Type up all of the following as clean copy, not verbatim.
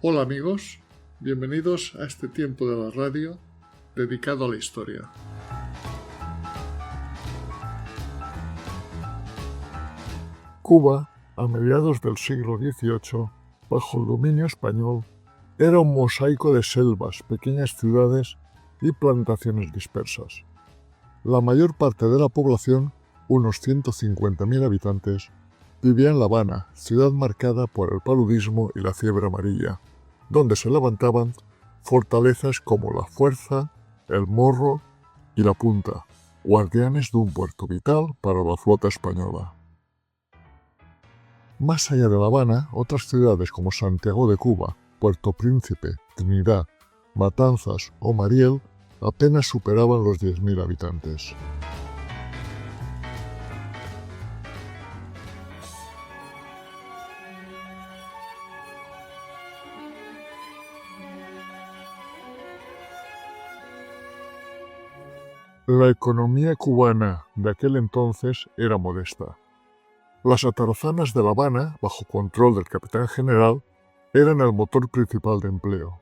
Hola amigos, bienvenidos a este tiempo de la radio dedicado a la historia. Cuba, a mediados del siglo XVIII, bajo el dominio español, era un mosaico de selvas, pequeñas ciudades y plantaciones dispersas. La mayor parte de la población, unos 150.000 habitantes, vivía en La Habana, ciudad marcada por el paludismo y la fiebre amarilla, donde se levantaban fortalezas como La Fuerza, El Morro y La Punta, guardianes de un puerto vital para la flota española. Más allá de La Habana, otras ciudades como Santiago de Cuba, Puerto Príncipe, Trinidad, Matanzas o Mariel apenas superaban los 10.000 habitantes. La economía cubana de aquel entonces era modesta. Las atarazanas de La Habana, bajo control del capitán general, eran el motor principal de empleo.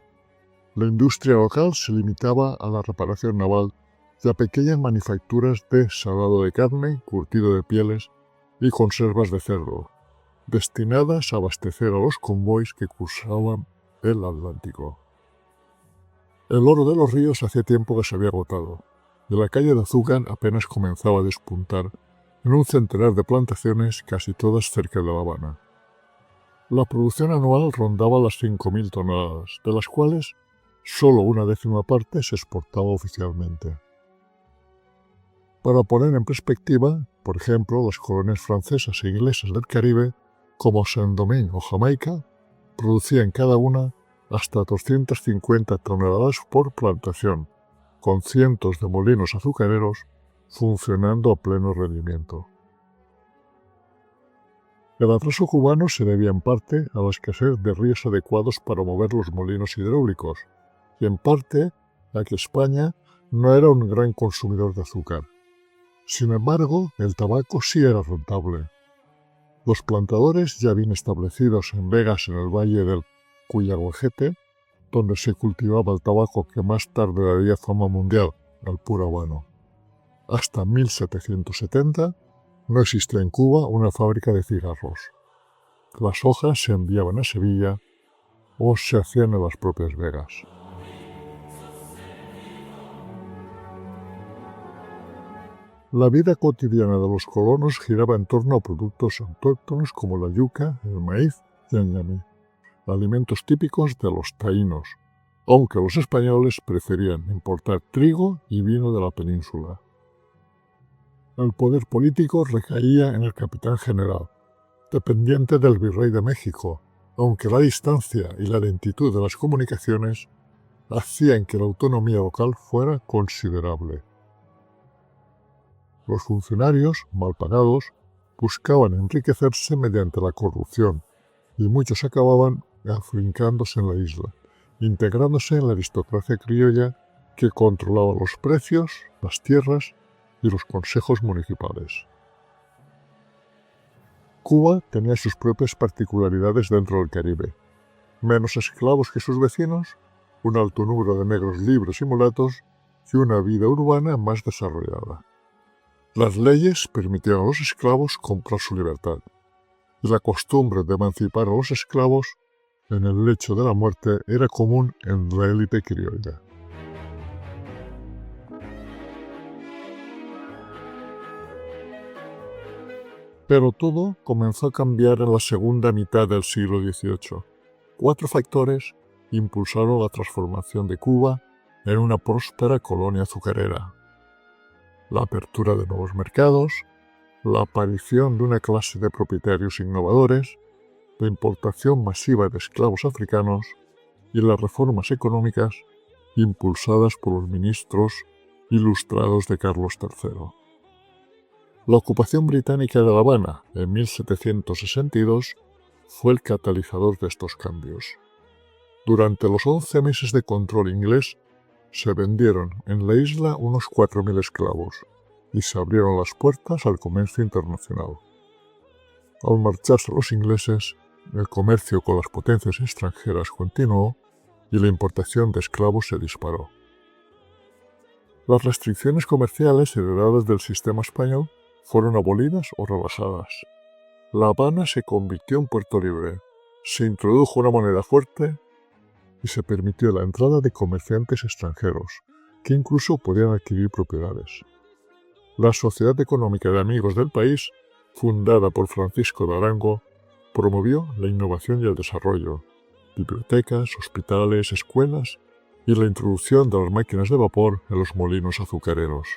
La industria local se limitaba a la reparación naval y a pequeñas manufacturas de salado de carne, curtido de pieles y conservas de cerdo, destinadas a abastecer a los convoys que cruzaban el Atlántico. El oro de los ríos hacía tiempo que se había agotado, y la caña de azúcar apenas comenzaba a despuntar en un centenar de plantaciones, casi todas cerca de La Habana. La producción anual rondaba las 5.000 toneladas, de las cuales solo una décima parte se exportaba oficialmente. Para poner en perspectiva, por ejemplo, las colonias francesas e inglesas del Caribe, como Saint-Domingue o Jamaica, producían cada una hasta 250 toneladas por plantación, con cientos de molinos azucareros funcionando a pleno rendimiento. El atraso cubano se debía en parte a la escasez de ríos adecuados para mover los molinos hidráulicos, y en parte a que España no era un gran consumidor de azúcar. Sin embargo, el tabaco sí era rentable. Los plantadores ya bien establecidos en vegas en el valle del Cuyaguajete, donde se cultivaba el tabaco que más tarde daría fama mundial al puro habano. Hasta 1770 no existía en Cuba una fábrica de cigarros. Las hojas se enviaban a Sevilla o se hacían en las propias vegas. La vida cotidiana de los colonos giraba en torno a productos autóctonos como la yuca, el maíz y el ñame, alimentos típicos de los taínos, aunque los españoles preferían importar trigo y vino de la península. El poder político recaía en el capitán general, dependiente del virrey de México, aunque la distancia y la lentitud de las comunicaciones hacían que la autonomía local fuera considerable. Los funcionarios, mal pagados, buscaban enriquecerse mediante la corrupción, y muchos acababan afincándose en la isla, integrándose en la aristocracia criolla que controlaba los precios, las tierras y los consejos municipales. Cuba tenía sus propias particularidades dentro del Caribe. Menos esclavos que sus vecinos, un alto número de negros libres y mulatos y una vida urbana más desarrollada. Las leyes permitían a los esclavos comprar su libertad, y la costumbre de emancipar a los esclavos en el lecho de la muerte era común en la élite criolla. Pero todo comenzó a cambiar en la segunda mitad del siglo XVIII. 4 factores impulsaron la transformación de Cuba en una próspera colonia azucarera: la apertura de nuevos mercados, la aparición de una clase de propietarios innovadores, la importación masiva de esclavos africanos y las reformas económicas impulsadas por los ministros ilustrados de Carlos III. La ocupación británica de La Habana en 1762 fue el catalizador de estos cambios. Durante los 11 meses de control inglés, se vendieron en la isla unos 4.000 esclavos y se abrieron las puertas al comercio internacional. Al marcharse los ingleses, El comercio con las potencias extranjeras continuó y la importación de esclavos se disparó. Las restricciones comerciales heredadas del sistema español fueron abolidas o rebajadas. La Habana se convirtió en puerto libre, se introdujo una moneda fuerte y se permitió la entrada de comerciantes extranjeros, que incluso podían adquirir propiedades. La Sociedad Económica de Amigos del País, fundada por Francisco de Arango, promovió la innovación y el desarrollo, bibliotecas, hospitales, escuelas y la introducción de las máquinas de vapor en los molinos azucareros.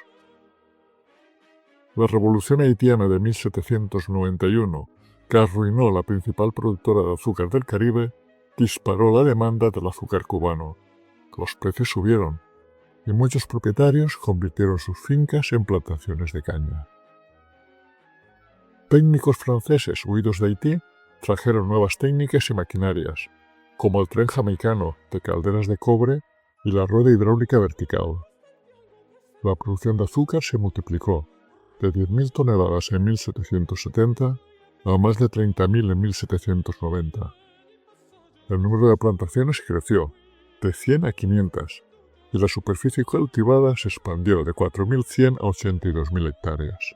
La Revolución Haitiana de 1791, que arruinó la principal productora de azúcar del Caribe, disparó la demanda del azúcar cubano. Los precios subieron y muchos propietarios convirtieron sus fincas en plantaciones de caña. Técnicos franceses huidos de Haití trajeron nuevas técnicas y maquinarias, como el tren jamaicano de calderas de cobre y la rueda hidráulica vertical. La producción de azúcar se multiplicó, de 10.000 toneladas en 1770 a más de 30.000 en 1790. El número de plantaciones creció, de 100 a 500, y la superficie cultivada se expandió de 4.100 a 82.000 hectáreas.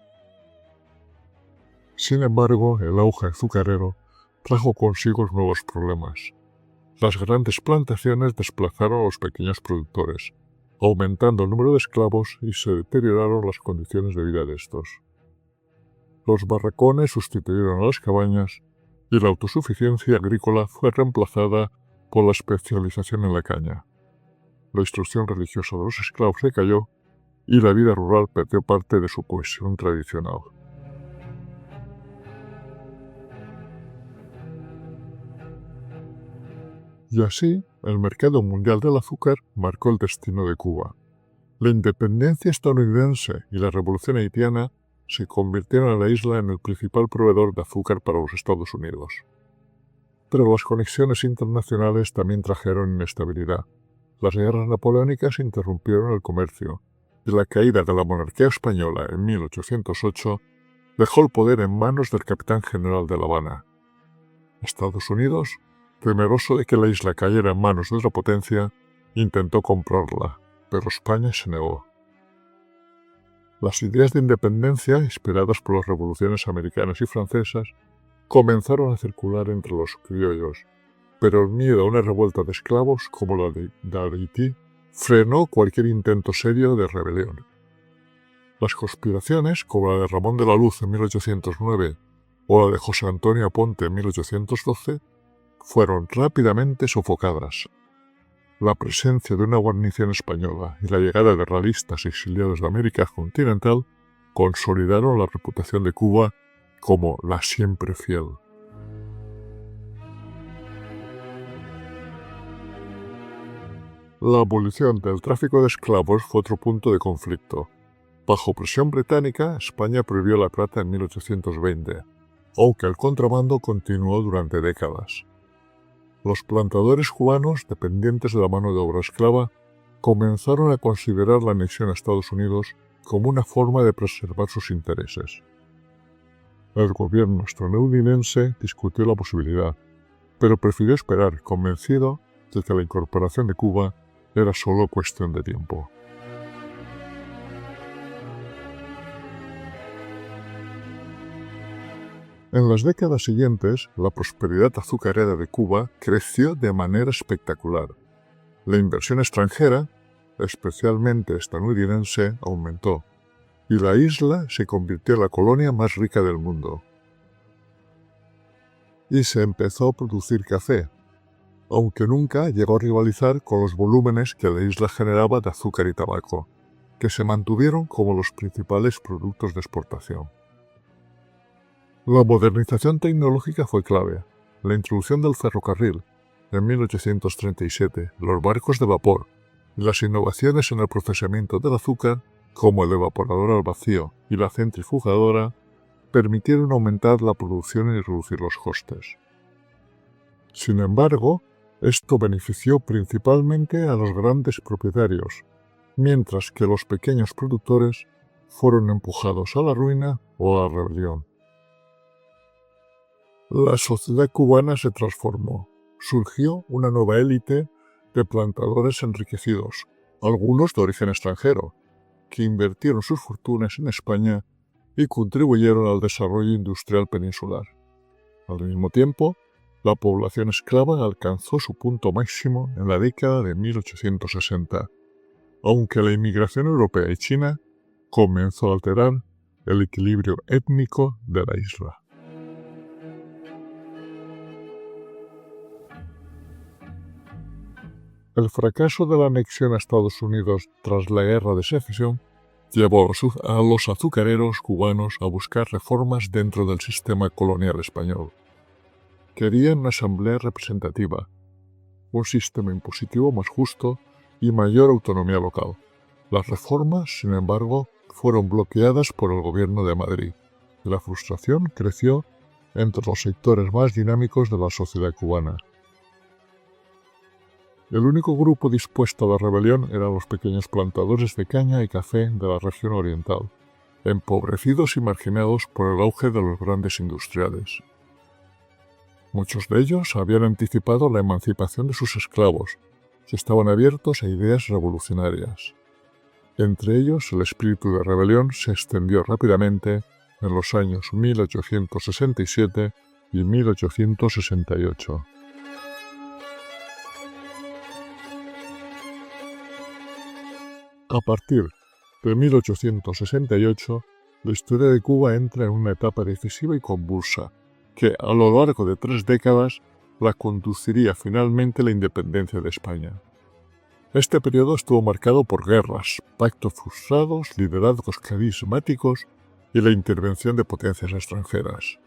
Sin embargo, el auge azucarero trajo consigo nuevos problemas. Las grandes plantaciones desplazaron a los pequeños productores, aumentando el número de esclavos y se deterioraron las condiciones de vida de estos. Los barracones sustituyeron a las cabañas y la autosuficiencia agrícola fue reemplazada por la especialización en la caña. La instrucción religiosa de los esclavos decayó y la vida rural perdió parte de su cohesión tradicional. Y así, el mercado mundial del azúcar marcó el destino de Cuba. La independencia estadounidense y la revolución haitiana se convirtieron a la isla en el principal proveedor de azúcar para los Estados Unidos. Pero las conexiones internacionales también trajeron inestabilidad. Las guerras napoleónicas interrumpieron el comercio y la caída de la monarquía española en 1808 dejó el poder en manos del capitán general de La Habana. Estados Unidos, temeroso de que la isla cayera en manos de otra potencia, intentó comprarla, pero España se negó. Las ideas de independencia, inspiradas por las revoluciones americanas y francesas, comenzaron a circular entre los criollos, pero el miedo a una revuelta de esclavos como la de Haití frenó cualquier intento serio de rebelión. Las conspiraciones, como la de Ramón de la Luz en 1809 o la de José Antonio Aponte en 1812, fueron rápidamente sofocadas. La presencia de una guarnición española y la llegada de realistas exiliados de América continental consolidaron la reputación de Cuba como la siempre fiel. La abolición del tráfico de esclavos fue otro punto de conflicto. Bajo presión británica, España prohibió la trata en 1820, aunque el contrabando continuó durante décadas. Los plantadores cubanos, dependientes de la mano de obra esclava, comenzaron a considerar la anexión a Estados Unidos como una forma de preservar sus intereses. El gobierno estadounidense discutió la posibilidad, pero prefirió esperar, convencido de que la incorporación de Cuba era solo cuestión de tiempo. En las décadas siguientes, la prosperidad azucarera de Cuba creció de manera espectacular. La inversión extranjera, especialmente estadounidense, aumentó, y la isla se convirtió en la colonia más rica del mundo. Y se empezó a producir café, aunque nunca llegó a rivalizar con los volúmenes que la isla generaba de azúcar y tabaco, que se mantuvieron como los principales productos de exportación. La modernización tecnológica fue clave. La introducción del ferrocarril en 1837, los barcos de vapor y las innovaciones en el procesamiento del azúcar, como el evaporador al vacío y la centrifugadora, permitieron aumentar la producción y reducir los costes. Sin embargo, esto benefició principalmente a los grandes propietarios, mientras que los pequeños productores fueron empujados a la ruina o a la rebelión. La sociedad cubana se transformó. Surgió una nueva élite de plantadores enriquecidos, algunos de origen extranjero, que invirtieron sus fortunas en España y contribuyeron al desarrollo industrial peninsular. Al mismo tiempo, la población esclava alcanzó su punto máximo en la década de 1860, aunque la inmigración europea y china comenzó a alterar el equilibrio étnico de la isla. El fracaso de la anexión a Estados Unidos tras la Guerra de Secesión llevó a los azucareros cubanos a buscar reformas dentro del sistema colonial español. Querían una asamblea representativa, un sistema impositivo más justo y mayor autonomía local. Las reformas, sin embargo, fueron bloqueadas por el gobierno de Madrid, y la frustración creció entre los sectores más dinámicos de la sociedad cubana. El único grupo dispuesto a la rebelión eran los pequeños plantadores de caña y café de la región oriental, empobrecidos y marginados por el auge de los grandes industriales. Muchos de ellos habían anticipado la emancipación de sus esclavos y estaban abiertos a ideas revolucionarias. Entre ellos, el espíritu de rebelión se extendió rápidamente en los años 1867 y 1868. A partir de 1868, la historia de Cuba entra en una etapa decisiva y convulsa, que a lo largo de 3 décadas la conduciría finalmente a la independencia de España. Este periodo estuvo marcado por guerras, pactos frustrados, liderazgos carismáticos y la intervención de potencias extranjeras.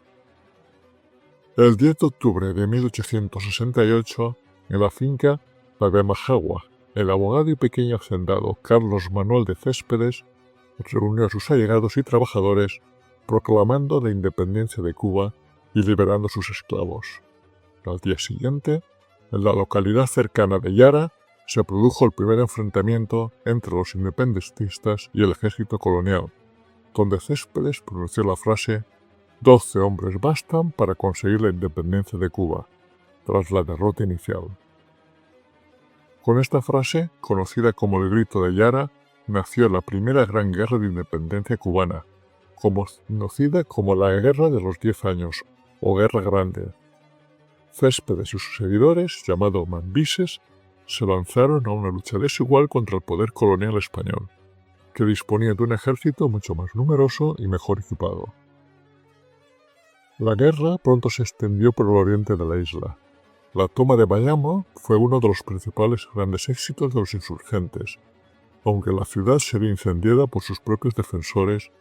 El 10 de octubre de 1868, en la finca La de Majagua, el abogado y pequeño hacendado Carlos Manuel de Céspedes reunió a sus allegados y trabajadores proclamando la independencia de Cuba y liberando a sus esclavos. Al día siguiente, en la localidad cercana de Yara, se produjo el primer enfrentamiento entre los independentistas y el ejército colonial, donde Céspedes pronunció la frase «12 hombres bastan para conseguir la independencia de Cuba», tras la derrota inicial. Con esta frase, conocida como el Grito de Yara, nació la primera gran guerra de independencia cubana, conocida como la Guerra de los 10 Años, o Guerra Grande. Céspedes y sus seguidores, llamados mambises, se lanzaron a una lucha desigual contra el poder colonial español, que disponía de un ejército mucho más numeroso y mejor equipado. La guerra pronto se extendió por el oriente de la isla. La toma de Bayamo fue uno de los principales grandes éxitos de los insurgentes, aunque la ciudad sería incendiada por sus propios defensores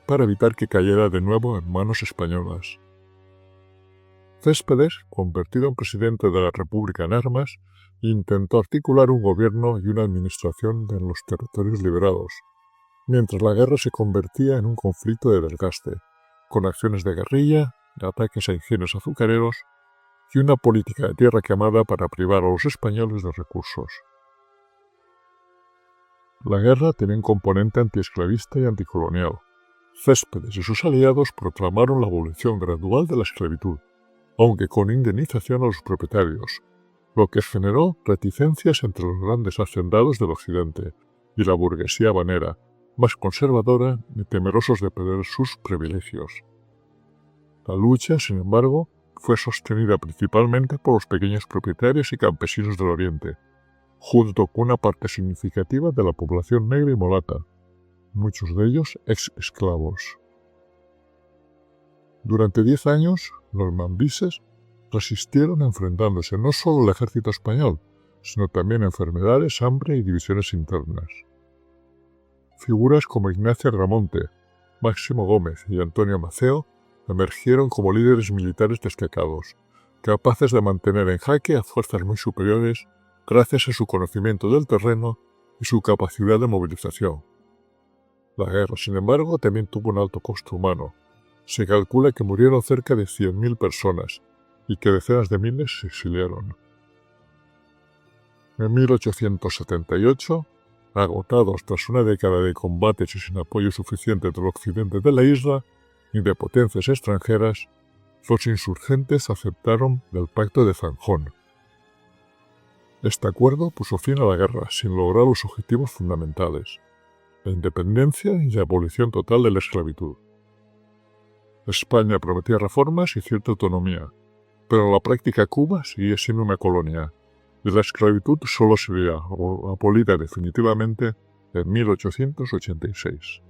para evitar que cayera de nuevo en manos españolas. Céspedes, convertido en presidente de la República en armas, intentó articular un gobierno y una administración en los territorios liberados, mientras la guerra se convertía en un conflicto de desgaste, con acciones de guerrilla, ataques a ingenios azucareros y una política de tierra quemada para privar a los españoles de recursos. La guerra tenía un componente antiesclavista y anticolonial. Céspedes y sus aliados proclamaron la abolición gradual de la esclavitud, aunque con indemnización a los propietarios, lo que generó reticencias entre los grandes hacendados del occidente y la burguesía habanera, más conservadora y temerosos de perder sus privilegios. La lucha, sin embargo, fue sostenida principalmente por los pequeños propietarios y campesinos del Oriente, junto con una parte significativa de la población negra y mulata, muchos de ellos ex-esclavos. Durante 10 años, los mambises resistieron enfrentándose no solo al ejército español, sino también a enfermedades, hambre y divisiones internas. Figuras como Ignacio Agramonte, Máximo Gómez y Antonio Maceo emergieron como líderes militares destacados, capaces de mantener en jaque a fuerzas muy superiores gracias a su conocimiento del terreno y su capacidad de movilización. La guerra, sin embargo, también tuvo un alto costo humano. Se calcula que murieron cerca de 100.000 personas y que decenas de miles se exiliaron. En 1878, agotados tras una década de combates y sin apoyo suficiente del occidente de la isla y de potencias extranjeras, los insurgentes aceptaron el Pacto de Zanjón. Este acuerdo puso fin a la guerra sin lograr los objetivos fundamentales: la independencia y la abolición total de la esclavitud. España prometía reformas y cierta autonomía, pero en la práctica Cuba seguía siendo una colonia, y la esclavitud solo sería abolida definitivamente en 1886.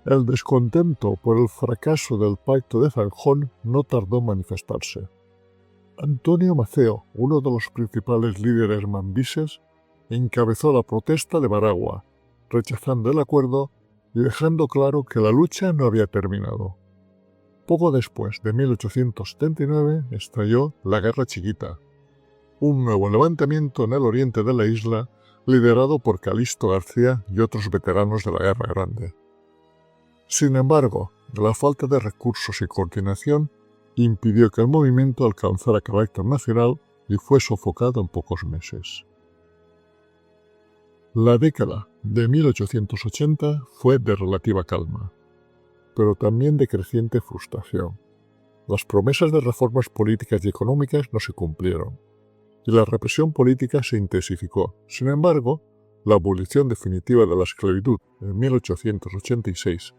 El descontento por el fracaso del Pacto de Zanjón no tardó en manifestarse. Antonio Maceo, uno de los principales líderes mambises, encabezó la protesta de Managua, rechazando el acuerdo y dejando claro que la lucha no había terminado. Poco después de 1879 estalló la Guerra Chiquita, un nuevo levantamiento en el oriente de la isla liderado por Calixto García y otros veteranos de la Guerra Grande. Sin embargo, la falta de recursos y coordinación impidió que el movimiento alcanzara carácter nacional y fue sofocado en pocos meses. La década de 1880 fue de relativa calma, pero también de creciente frustración. Las promesas de reformas políticas y económicas no se cumplieron, y la represión política se intensificó. Sin embargo, la abolición definitiva de la esclavitud en 1886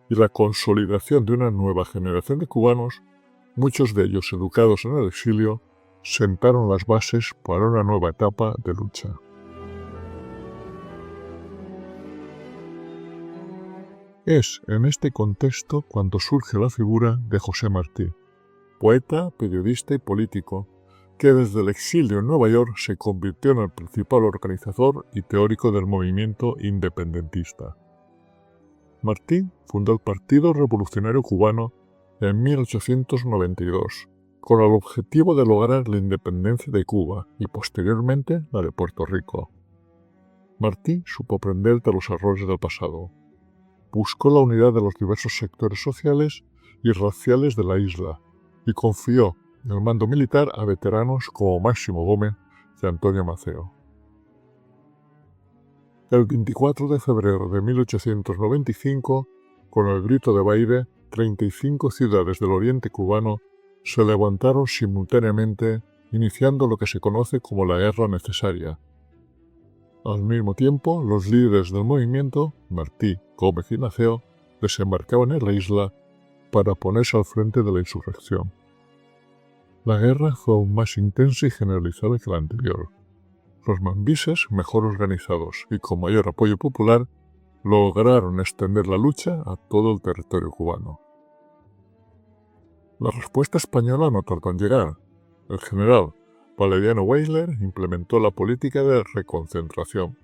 y la consolidación de una nueva generación de cubanos, muchos de ellos educados en el exilio, sentaron las bases para una nueva etapa de lucha. Es en este contexto cuando surge la figura de José Martí, poeta, periodista y político, que desde el exilio en Nueva York se convirtió en el principal organizador y teórico del movimiento independentista. Martí fundó el Partido Revolucionario Cubano en 1892, con el objetivo de lograr la independencia de Cuba y posteriormente la de Puerto Rico. Martí supo aprender de los errores del pasado. Buscó la unidad de los diversos sectores sociales y raciales de la isla y confió en el mando militar a veteranos como Máximo Gómez y Antonio Maceo. El 24 de febrero de 1895, con el grito de Baile, 35 ciudades del oriente cubano se levantaron simultáneamente, iniciando lo que se conoce como la Guerra Necesaria. Al mismo tiempo, los líderes del movimiento, Martí, Gómez y Maceo, desembarcaban en la isla para ponerse al frente de la insurrección. La guerra fue aún más intensa y generalizada que la anterior. Los mambises, mejor organizados y con mayor apoyo popular, lograron extender la lucha a todo el territorio cubano. La respuesta española no tardó en llegar. El general Valeriano Weyler implementó la política de reconcentración,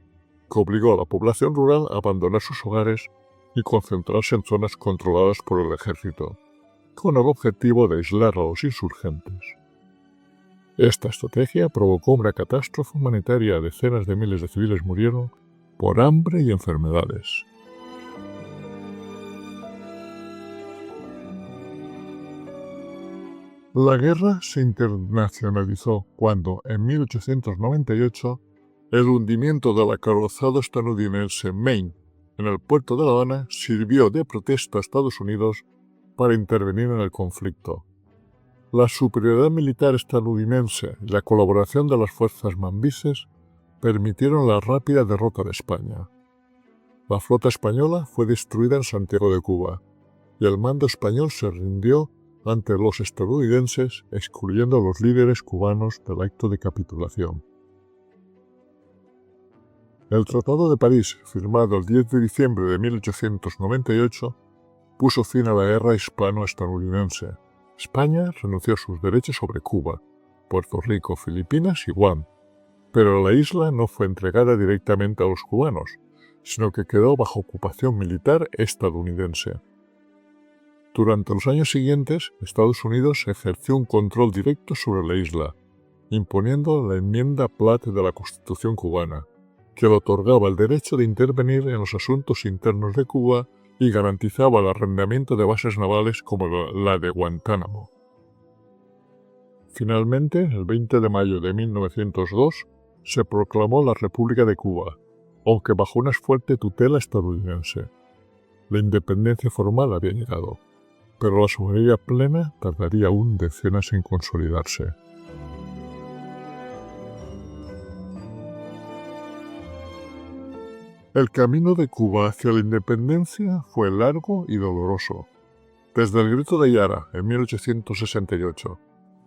que obligó a la población rural a abandonar sus hogares y concentrarse en zonas controladas por el ejército, con el objetivo de aislar a los insurgentes. Esta estrategia provocó una catástrofe humanitaria. Decenas de miles de civiles murieron por hambre y enfermedades. La guerra se internacionalizó cuando, en 1898, el hundimiento del acorazado estadounidense Maine en el puerto de La Habana sirvió de protesta a Estados Unidos para intervenir en el conflicto. La superioridad militar estadounidense y la colaboración de las fuerzas mambises permitieron la rápida derrota de España. La flota española fue destruida en Santiago de Cuba y el mando español se rindió ante los estadounidenses, excluyendo a los líderes cubanos del acto de capitulación. El Tratado de París, firmado el 10 de diciembre de 1898, puso fin a la guerra hispano-estadounidense. España renunció a sus derechos sobre Cuba, Puerto Rico, Filipinas y Guam, pero la isla no fue entregada directamente a los cubanos, sino que quedó bajo ocupación militar estadounidense. Durante los años siguientes, Estados Unidos ejerció un control directo sobre la isla, imponiendo la enmienda Platt de la Constitución cubana, que le otorgaba el derecho de intervenir en los asuntos internos de Cuba y garantizaba el arrendamiento de bases navales como la de Guantánamo. Finalmente, el 20 de mayo de 1902, se proclamó la República de Cuba, aunque bajo una fuerte tutela estadounidense. La independencia formal había llegado, pero la soberanía plena tardaría aún decenas en consolidarse. El camino de Cuba hacia la independencia fue largo y doloroso. Desde el Grito de Yara en 1868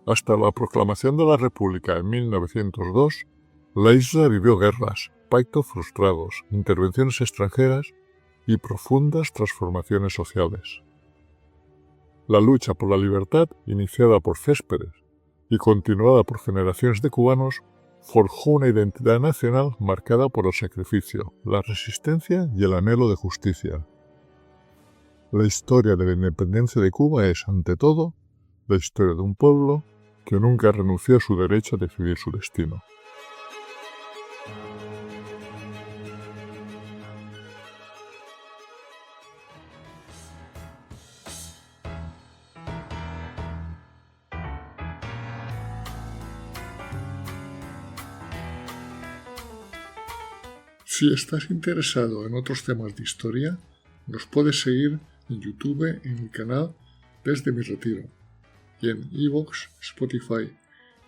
hasta la proclamación de la República en 1902, la isla vivió guerras, pactos frustrados, intervenciones extranjeras y profundas transformaciones sociales. La lucha por la libertad, iniciada por Céspedes y continuada por generaciones de cubanos, forjó una identidad nacional marcada por el sacrificio, la resistencia y el anhelo de justicia. La historia de la independencia de Cuba es, ante todo, la historia de un pueblo que nunca renunció a su derecho a decidir su destino. Si estás interesado en otros temas de historia, nos puedes seguir en YouTube en el canal Desde mi Retiro y en iVoox, Spotify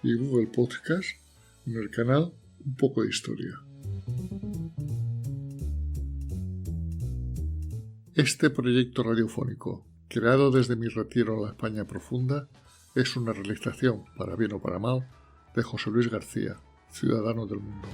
y Google Podcast en el canal Un poco de Historia. Este proyecto radiofónico, creado desde mi retiro en la España profunda, es una realización, para bien o para mal, de José Luis García, ciudadano del mundo.